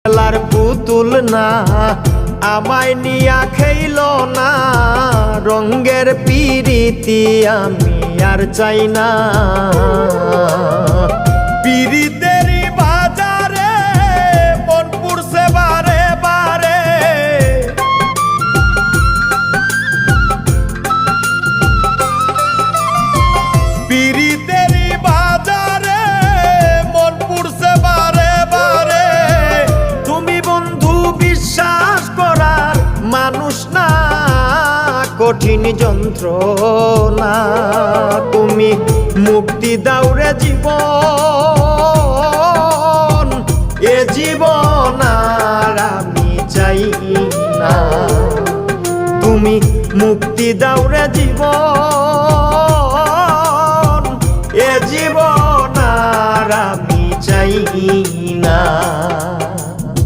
খেলার পুতুল না আমায় নিয়া খেইল না, রঙ্গের পিরিতি আমি আর চাই না। পিরিতেরই বাজারে মন পুড়ছে বারে বারে, পিরিতেরই বাজারে মন পুড়ছে বারে বারে। তুমি বন্ধু বিশ্বাস করার মানুষ না, কঠিন যন্ত্রণা। তুমি মুক্তি দাও রে জীবন, এ জীবন আর আমি চাই না। তুমি মুক্তি দাও রে জীবন।